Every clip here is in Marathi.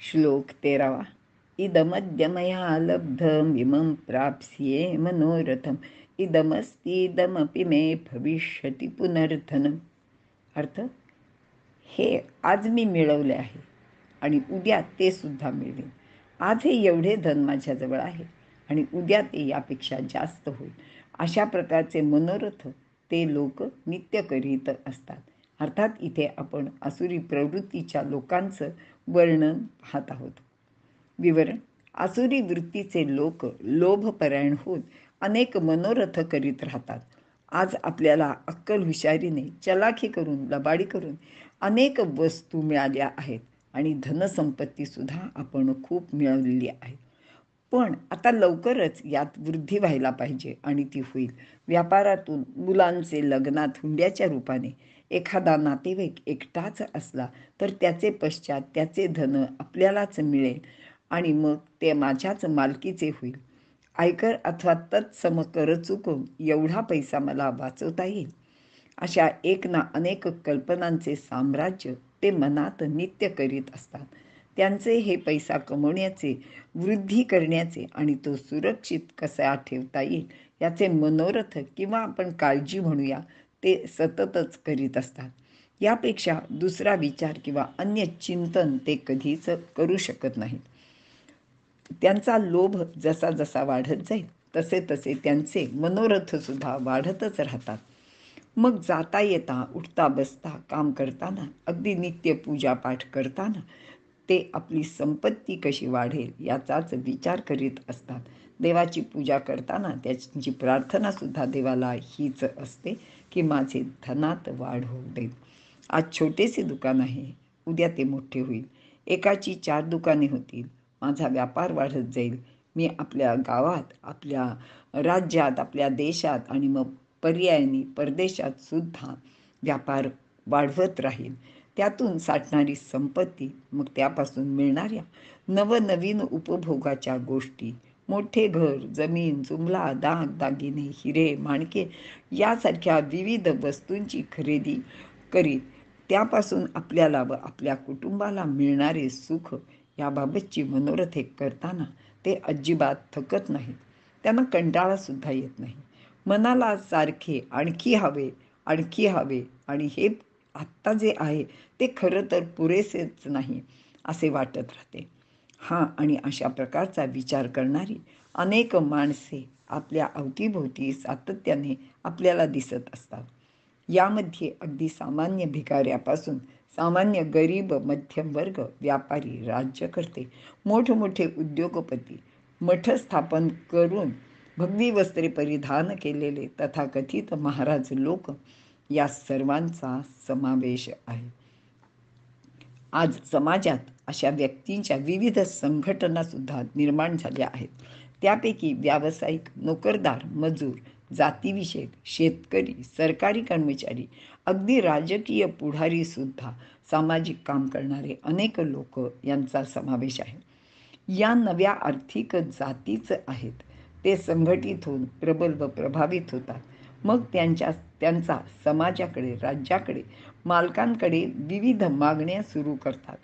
श्लोक 13. इदमद्य मया लब्धम् इमं प्राप्स्ये मनोरथम् इदमस्तीदमपि मे भविष्यति पुनर्धनम्. अर्थ, हे आज मी मिळवले आहे आणि उद्या ते सुद्धा मिळेल. आज हे एवढे धन माझ्याजवळ आहे आणि उद्या ते यापेक्षा जास्त होईल. अशा प्रकारचे मनोरथ ते लोक नित्य करीत असतात. अर्थात इथे आपण आसुरी प्रवृत्तीच्या लोकांचं वर्णन पाहत आहोत. विवरण. आसुरी वृत्तीचे लोक लोभपरायण होत अनेक मनोरथ करीत राहतात. आज आपल्याला अक्कल हुशारीने चलाखी करून लबाडी करून अनेक वस्तू मिळाल्या आहेत आणि धनसंपत्तीसुद्धा आपण खूप मिळवलेली आहे. पण आता लवकरच यात वृद्धी व्हायला पाहिजे आणि ती होईल. व्यापारातून मुलांचे लग्नात हुंड्याच्या रूपाने एखादा नातेवाईक एकटाच असला तर त्याचे पश्चात त्याचे धन आपल्यालाच मिळेल आणि मग ते माझ्याच मालकीचे होईल. आयकर अथवा तत्सम कर चुकून एवढा पैसा मला वाचवता येईल, अशा एक ना अनेक कल्पनांचे साम्राज्य ते मनात नित्य करीत असतात. त्यांचे हे पैसा कमवण्याचे, वृद्धी करण्याचे आणि तो सुरक्षित कसा ठेवता येईल याचे मनोरथ किंवा आपण काळजी म्हणूया ते सततच करीत असतात. यापेक्षा दुसरा विचार किंवा अन्य चिंतन ते कधीच करू शकत नाहीत. त्यांचा लोभ जसा जसा वाढत जाईल तसे तसे त्यांचे मनोरथसुद्धा वाढतच राहतात. मग जाता येता, उठता बसता, काम करताना, अगदी नित्य पूजापाठ करताना ते आपली संपत्ती कशी वाढेल याचाच विचार करीत असतात. देवाची पूजा करताना त्याची प्रार्थनासुद्धा देवाला हीच असते की माझे धनात वाढ होऊ दे. आज छोटेसे दुकान आहे, उद्या ते मोठे होईल. एकाची 4 दुकाने होतील, माझा व्यापार वाढत जाईल. मी आपल्या गावात, आपल्या राज्यात, आपल्या देशात आणि मग पर्यायाने परदेशात सुद्धा व्यापार वाढवत राहील. त्यातून साठणारी संपत्ती, मग त्यापासून मिळणाऱ्या नवनवीन उपभोगाच्या गोष्टी, मोठे घर, जमीन, जुमला, दागिने, हिरे, माणके यासारख्या विविध वस्तूंची खरेदी करीत त्यापासून आपल्याला व आपल्या कुटुंबाला मिळणारे सुख याबाबतची मनोरथे करताना ते अजिबात थकत नाहीत. त्यांना कंटाळासुद्धा येत नाही. मनाला सारखे आणखी हवे, आणखी हवे आणि हे आत्ता जे आहे ते खरं तर पुरेसेच नाही असे वाटत राहते. आणि अशा प्रकारचा विचार करणारी अनेक माणसे आपल्या अवतीभोवती सातत्याने आपल्याला दिसत असतात. यामध्ये अगदी सामान्य भिकाऱ्यापासून सामान्य गरीब, मध्यम वर्ग, व्यापारी, राज्यकर्ते, मोठमोठे उद्योगपती, मठ स्थापन करून भगवी वस्त्रे परिधान केलेले तथाकथित महाराज लोक या सर्वांचा समावेश आहे. आज समाजात अशा व्यक्तींच्या विविध संघटना सुद्धा निर्माण झाल्या आहेत. त्यापैकी व्यावसायिक, नोकरदार, मजूर, जातीविषयक, शेतकरी, सरकारी कर्मचारी, अगदी राजकीय पुढारी सुद्धा, सामाजिक काम करणारे अनेक लोक यांचा समावेश आहे. या नव्या आर्थिक जातीच आहेत. ते संघटित होऊन प्रबल व प्रभावित होतात. मग त्यांचा समाजाकडे, राज्याकडे, मालकांकडे विविध मागण्या सुरू करतात.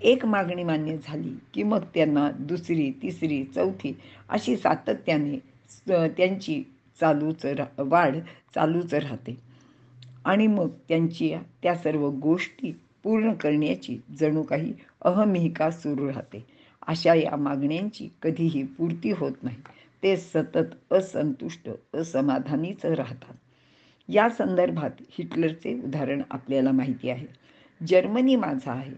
एक मागणी मान्य झाली की मग त्यांना दुसरी, तिसरी, चौथी अशी सातत्याने त्यांची वाढ चालूच राहते आणि मग त्यांची त्या सर्व गोष्टी पूर्ण करण्याची जणू काही अहमिका सुरू राहते. अशा या मागण्यांची कधीही पूर्ती होत नाही. ते सतत असंतुष्ट, असमाधानीच राहतात. या संदर्भात हिटलरचे उदाहरण आपल्याला माहिती आहे. जर्मनी माझा आहे,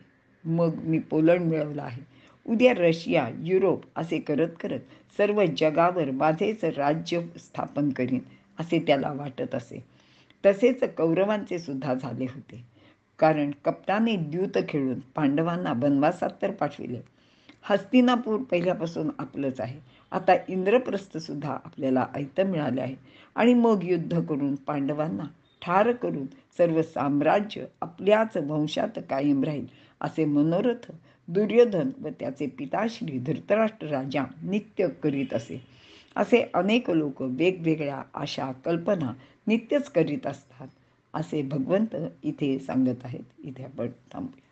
मग मी पोलंड मिळवला आहे, उद्या रशिया, युरोप असे करत करत सर्व जगावर माझेच राज्य स्थापन करीन असे त्याला वाटत असे. तसेच कौरवांचे सुद्धा झाले होते. कारण कपटाने द्यूत खेळून पांडवांना वनवासात तर पाठविले. हस्तिनापूर पहिल्यापासून आपलंच आहे. आता इंद्रप्रस्थ सुद्धा आपल्याला ऐतं मिळाले आहे आणि मग युद्ध करून पांडवांना ठार करून सर्व साम्राज्य आपल्याच वंशात कायम राहील असे मनोरथ दुर्योधन व त्याचे पिताश्री धृतराष्ट्र राजा नित्य करीत असे. असे अनेक लोक वेगवेगळ्या आशा, कल्पना नित्यच करीत असतात असे भगवंत इथे सांगत आहेत. इथे आपण थांबूया.